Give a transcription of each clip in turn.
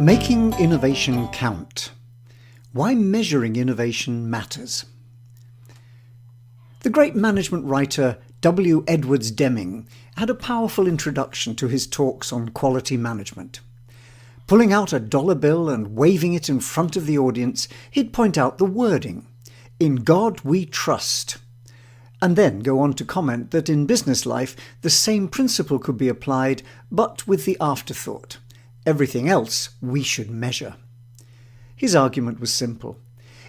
Making innovation count. Why measuring innovation matters. The great management writer W. Edwards Deming had a powerful introduction to his talks on quality management. Pulling out a dollar bill and waving it in front of the audience, he'd point out the wording, "In God we trust," and then go on to comment that in business life the same principle could be applied, but with the afterthought. Everything else we should measure. His argument was simple.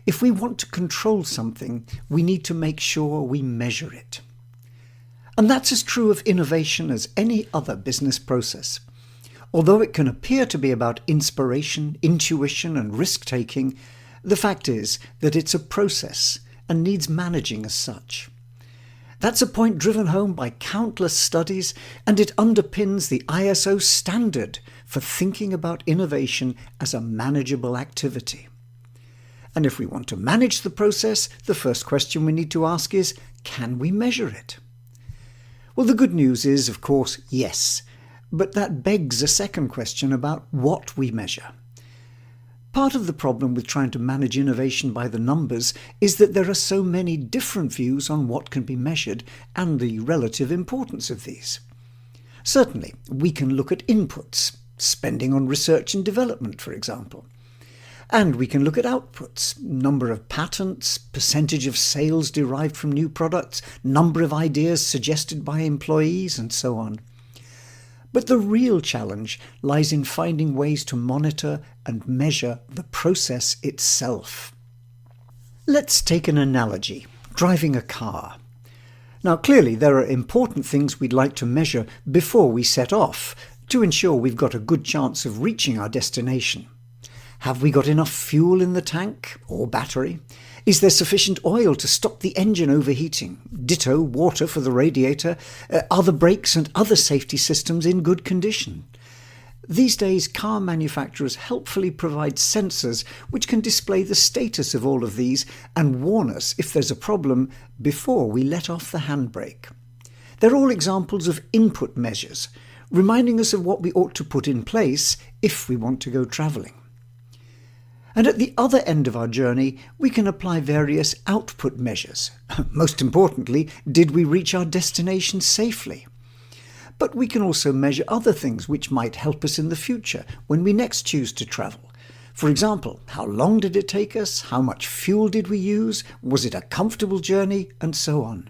If we want to control something, we need to make sure we measure it. And that's as true of innovation as any other business process. Although it can appear to be about inspiration, intuition, and risk-taking, the fact is that it's a process and needs managing as such. That's a point driven home by countless studies, and it underpins the ISO standard for thinking about innovation as a manageable activity. And if we want to manage the process, the first question we need to ask is, can we measure it? Well, the good news is, of course, yes, but that begs a second question about what we measure. Part of the problem with trying to manage innovation by the numbers is that there are so many different views on what can be measured and the relative importance of these. Certainly, we can look at inputs, spending on research and development, for example. And we can look at outputs, number of patents, percentage of sales derived from new products, number of ideas suggested by employees, and so on. But the real challenge lies in finding ways to monitor and measure the process itself. Let's take an analogy, driving a car. Now, clearly there are important things we'd like to measure before we set off to ensure we've got a good chance of reaching our destination. Have we got enough fuel in the tank or battery? Is there sufficient oil to stop the engine overheating? Ditto water for the radiator? Are the brakes and other safety systems in good condition? These days, car manufacturers helpfully provide sensors which can display the status of all of these and warn us if there's a problem before we let off the handbrake. They're all examples of input measures, reminding us of what we ought to put in place if we want to go travelling. And at the other end of our journey, we can apply various output measures. Most importantly, did we reach our destination safely? But we can also measure other things which might help us in the future when we next choose to travel. For example, how long did it take us? How much fuel did we use? Was it a comfortable journey? And so on.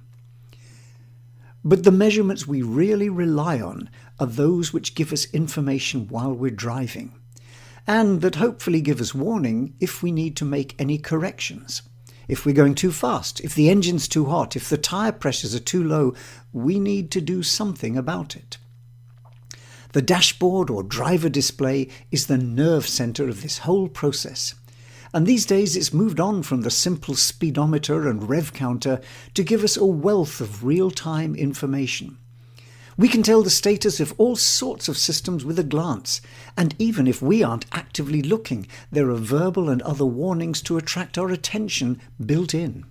But the measurements we really rely on are those which give us information while we're driving, and that hopefully give us warning if we need to make any corrections. If we're going too fast, if the engine's too hot, if the tyre pressures are too low, we need to do something about it. The dashboard or driver display is the nerve centre of this whole process. And these days it's moved on from the simple speedometer and rev counter to give us a wealth of real-time information. We can tell the status of all sorts of systems with a glance, and even if we aren't actively looking, there are verbal and other warnings to attract our attention built in.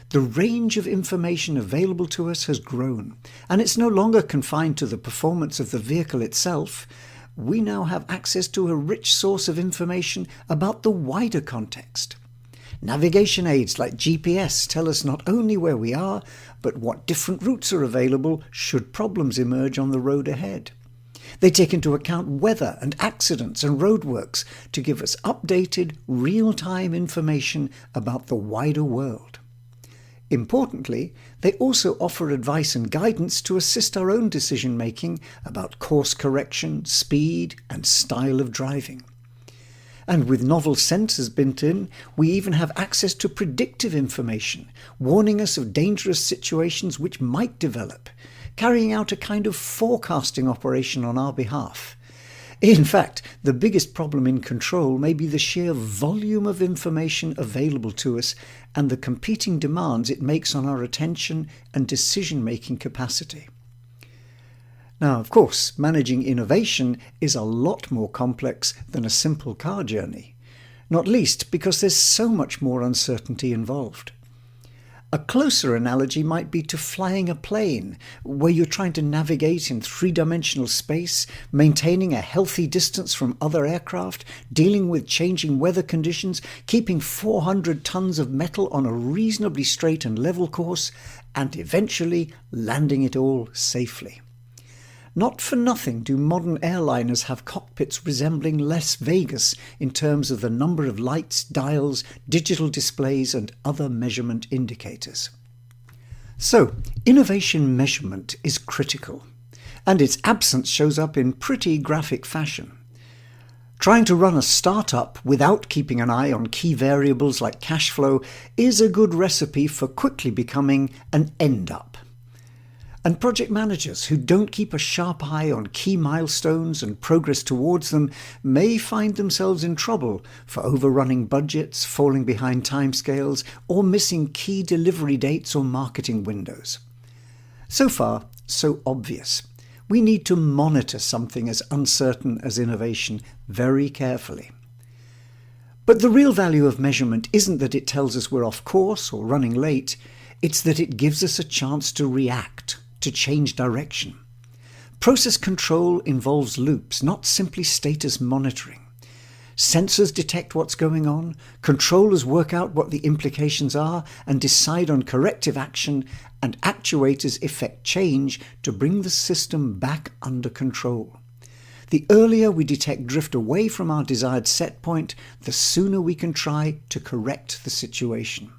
The range of information available to us has grown, and it's no longer confined to the performance of the vehicle itself. We now have access to a rich source of information about the wider context. Navigation aids like GPS tell us not only where we are, but what different routes are available should problems emerge on the road ahead. They take into account weather and accidents and roadworks to give us updated, real-time information about the wider world. Importantly, they also offer advice and guidance to assist our own decision-making about course correction, speed, and style of driving. And with novel sensors built in, we even have access to predictive information, warning us of dangerous situations which might develop, carrying out a kind of forecasting operation on our behalf. In fact, the biggest problem in control may be the sheer volume of information available to us and the competing demands it makes on our attention and decision-making capacity. Now, of course, managing innovation is a lot more complex than a simple car journey, not least because there's so much more uncertainty involved. A closer analogy might be to flying a plane, where you're trying to navigate in three-dimensional space, maintaining a healthy distance from other aircraft, dealing with changing weather conditions, keeping 400 tons of metal on a reasonably straight and level course, and eventually landing it all safely. Not for nothing do modern airliners have cockpits resembling Las Vegas in terms of the number of lights, dials, digital displays, and other measurement indicators. So, innovation measurement is critical, and its absence shows up in pretty graphic fashion. Trying to run a startup without keeping an eye on key variables like cash flow is a good recipe for quickly becoming an end-up. And project managers who don't keep a sharp eye on key milestones and progress towards them may find themselves in trouble for overrunning budgets, falling behind timescales, or missing key delivery dates or marketing windows. So far, so obvious. We need to monitor something as uncertain as innovation very carefully. But the real value of measurement isn't that it tells us we're off course or running late, it's that it gives us a chance to react, to change direction. Process control involves loops, not simply status monitoring. Sensors detect what's going on, controllers work out what the implications are and decide on corrective action, and actuators effect change to bring the system back under control. The earlier we detect drift away from our desired set point, the sooner we can try to correct the situation.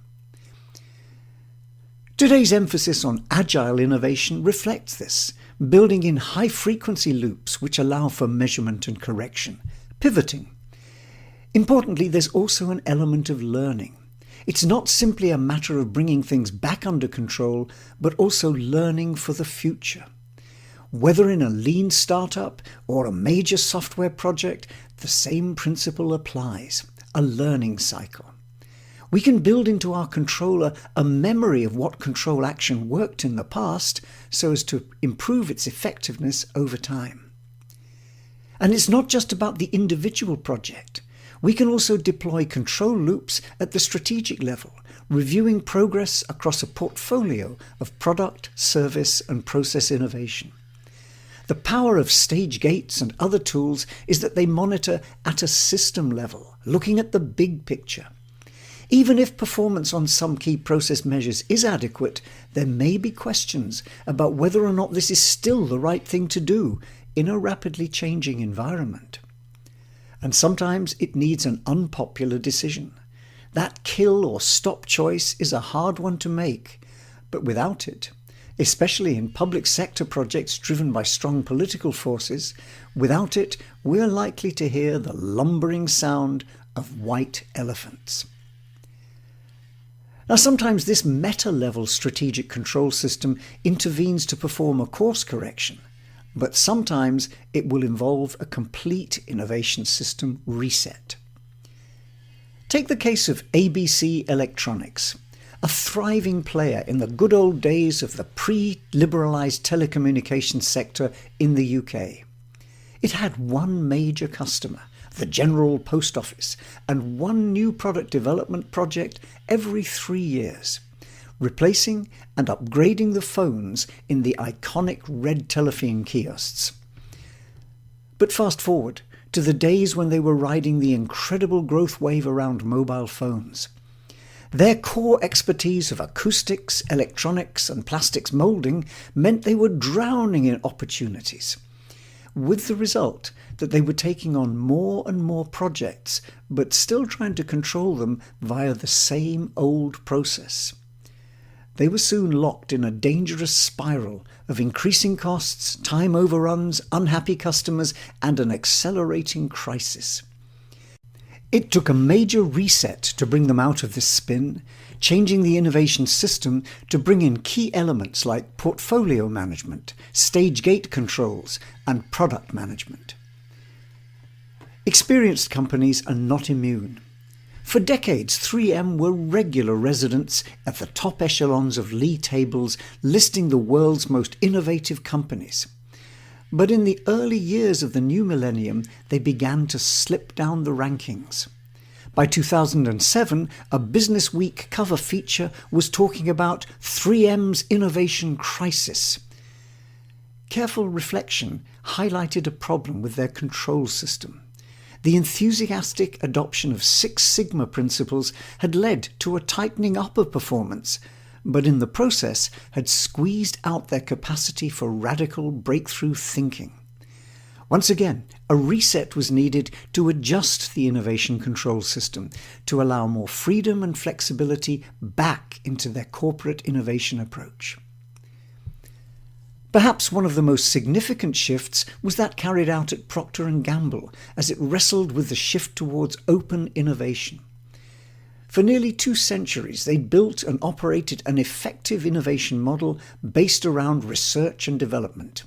Today's emphasis on agile innovation reflects this, building in high-frequency loops which allow for measurement and correction, pivoting. Importantly, there's also an element of learning. It's not simply a matter of bringing things back under control, but also learning for the future. Whether in a lean startup or a major software project, the same principle applies, a learning cycle. We can build into our controller a memory of what control action worked in the past so as to improve its effectiveness over time. And it's not just about the individual project. We can also deploy control loops at the strategic level, reviewing progress across a portfolio of product, service, and process innovation. The power of stage gates and other tools is that they monitor at a system level, looking at the big picture. Even if performance on some key process measures is adequate, there may be questions about whether or not this is still the right thing to do in a rapidly changing environment. And sometimes it needs an unpopular decision. That kill or stop choice is a hard one to make, but without it, especially in public sector projects driven by strong political forces, without it, we're likely to hear the lumbering sound of white elephants. Now, sometimes this meta-level strategic control system intervenes to perform a course correction, but sometimes it will involve a complete innovation system reset. Take the case of ABC Electronics, a thriving player in the good old days of the pre-liberalised telecommunications sector in the UK. It had one major customer, the General Post Office, and one new product development project every 3 years, replacing and upgrading the phones in the iconic red telephone kiosks. But fast forward to the days when they were riding the incredible growth wave around mobile phones. Their core expertise of acoustics, electronics, and plastics moulding meant they were drowning in opportunities, with the result that they were taking on more and more projects, but still trying to control them via the same old process. They were soon locked in a dangerous spiral of increasing costs, time overruns, unhappy customers, and an accelerating crisis. It took a major reset to bring them out of this spin, changing the innovation system to bring in key elements like portfolio management, stage gate controls, and product management. Experienced companies are not immune. For decades, 3M were regular residents at the top echelons of league tables listing the world's most innovative companies. But in the early years of the new millennium, they began to slip down the rankings. By 2007, a Business Week cover feature was talking about 3M's innovation crisis. Careful reflection highlighted a problem with their control system. The enthusiastic adoption of Six Sigma principles had led to a tightening up of performance, but in the process had squeezed out their capacity for radical breakthrough thinking. Once again, a reset was needed to adjust the innovation control system to allow more freedom and flexibility back into their corporate innovation approach. Perhaps one of the most significant shifts was that carried out at Procter Gamble as it wrestled with the shift towards open innovation. For nearly 2 centuries, they'd built and operated an effective innovation model based around research and development,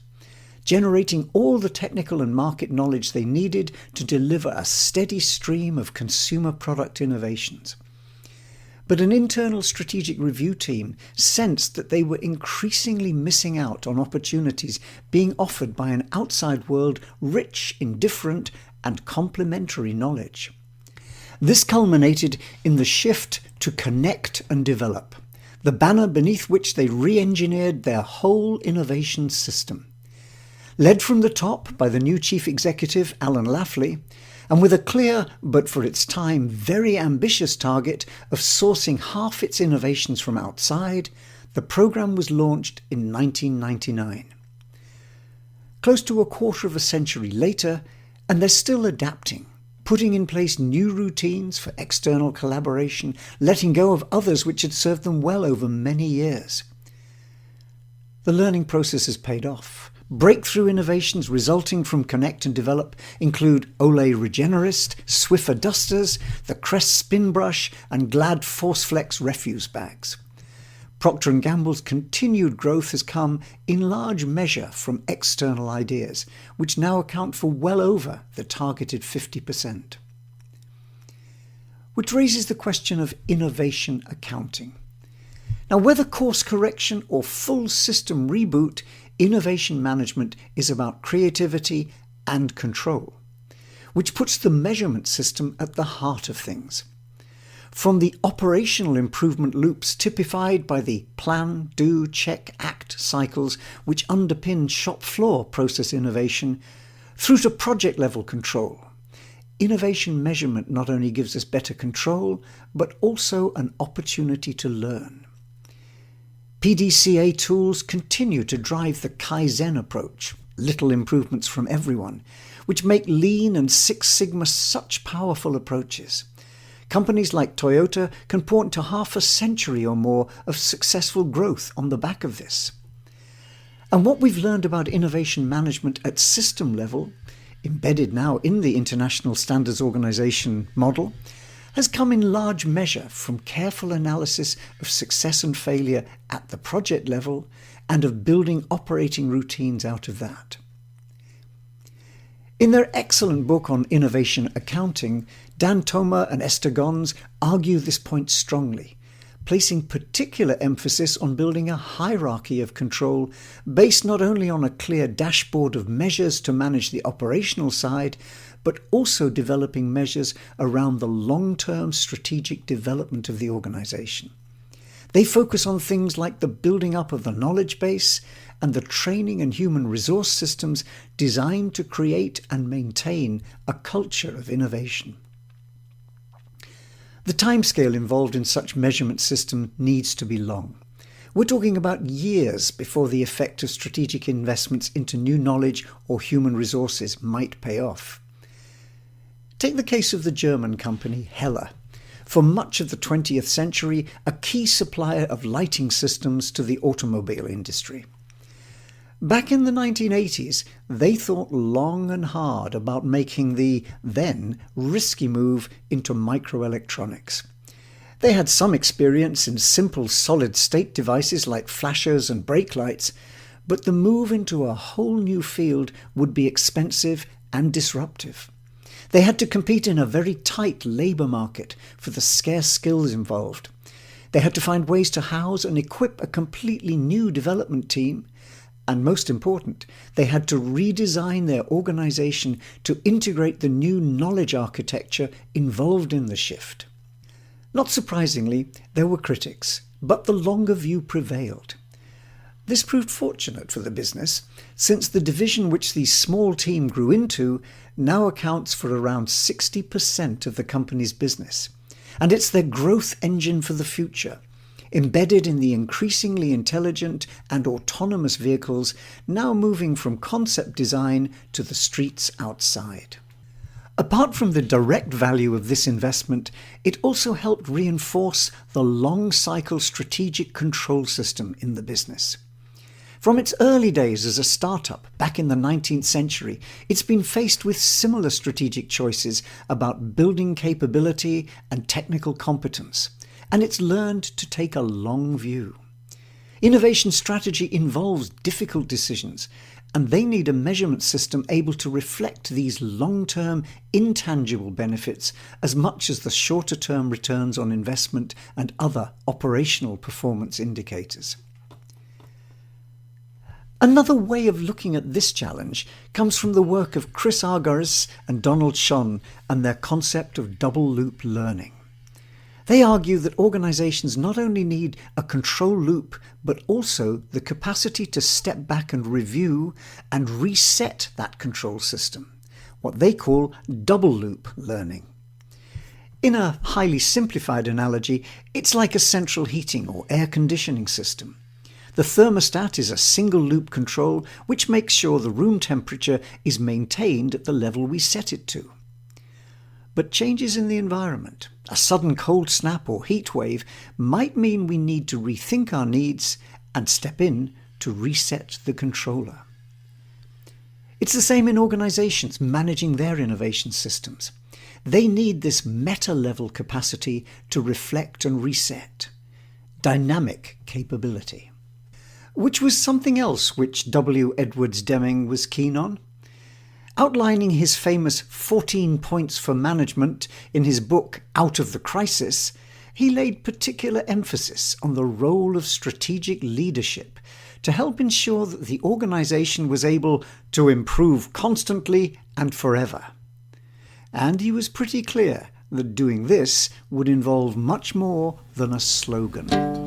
generating all the technical and market knowledge they needed to deliver a steady stream of consumer product innovations. But an internal strategic review team sensed that they were increasingly missing out on opportunities being offered by an outside world rich in different and complementary knowledge. This culminated in the shift to connect and develop, the banner beneath which they re-engineered their whole innovation system. Led from the top by the new chief executive, Alan Lafley, and with a clear, but for its time very ambitious target of sourcing half its innovations from outside, the program was launched in 1999. Close to a quarter of a century later, and they're still adapting, putting in place new routines for external collaboration, letting go of others which had served them well over many years. The learning process has paid off. Breakthrough innovations resulting from Connect and Develop include Olay Regenerist, Swiffer dusters, the Crest spin brush, and Glad ForceFlex refuse bags. Procter & Gamble's continued growth has come in large measure from external ideas, which now account for well over the targeted 50%. Which raises the question of innovation accounting. Now, whether course correction or full system reboot, innovation management is about creativity and control, which puts the measurement system at the heart of things. From the operational improvement loops typified by the plan, do, check, act cycles which underpin shop floor process innovation, through to project level control, innovation measurement not only gives us better control, but also an opportunity to learn. PDCA tools continue to drive the Kaizen approach, little improvements from everyone, which make Lean and Six Sigma such powerful approaches. Companies like Toyota can point to half a century or more of successful growth on the back of this. And what we've learned about innovation management at system level, embedded now in the International Standards Organization model, has come in large measure from careful analysis of success and failure at the project level and of building operating routines out of that. In their excellent book on innovation accounting, Dan Thoma and Esther Gons argue this point strongly, placing particular emphasis on building a hierarchy of control based not only on a clear dashboard of measures to manage the operational side, but also developing measures around the long-term strategic development of the organization. They focus on things like the building up of the knowledge base and the training and human resource systems designed to create and maintain a culture of innovation. The timescale involved in such measurement system needs to be long. We're talking about years before the effect of strategic investments into new knowledge or human resources might pay off. Take the case of the German company Hella, for much of the 20th century a key supplier of lighting systems to the automobile industry. Back in the 1980s, they thought long and hard about making the then risky move into microelectronics. They had some experience in simple solid-state devices like flashers and brake lights, but the move into a whole new field would be expensive and disruptive. They had to compete in a very tight labour market for the scarce skills involved. They had to find ways to house and equip a completely new development team, And most important, they had to redesign their organization to integrate the new knowledge architecture involved in the shift. Not surprisingly, there were critics, but the longer view prevailed. This proved fortunate for the business, since the division which the small team grew into now accounts for around 60% of the company's business. And it's their growth engine for the future, embedded in the increasingly intelligent and autonomous vehicles now moving from concept design to the streets outside. Apart from the direct value of this investment, it also helped reinforce the long-cycle strategic control system in the business. From its early days as a startup back in the 19th century, it's been faced with similar strategic choices about building capability and technical competence, and it's learned to take a long view. Innovation strategy involves difficult decisions, and they need a measurement system able to reflect these long-term, intangible benefits as much as the shorter-term returns on investment and other operational performance indicators. Another way of looking at this challenge comes from the work of Chris Argyris and Donald Schon and their concept of double-loop learning. They argue that organizations not only need a control loop, but also the capacity to step back and review and reset that control system, what they call double-loop learning. In a highly simplified analogy, it's like a central heating or air conditioning system. The thermostat is a single-loop control which makes sure the room temperature is maintained at the level we set it to. But changes in the environment, a sudden cold snap or heat wave, might mean we need to rethink our needs and step in to reset the controller. It's the same in organizations managing their innovation systems. They need this meta-level capacity to reflect and reset. Dynamic capability. Which was something else which W. Edwards Deming was keen on. Outlining his famous 14 points for management in his book Out of the Crisis, he laid particular emphasis on the role of strategic leadership to help ensure that the organization was able to improve constantly and forever. And he was pretty clear that doing this would involve much more than a slogan.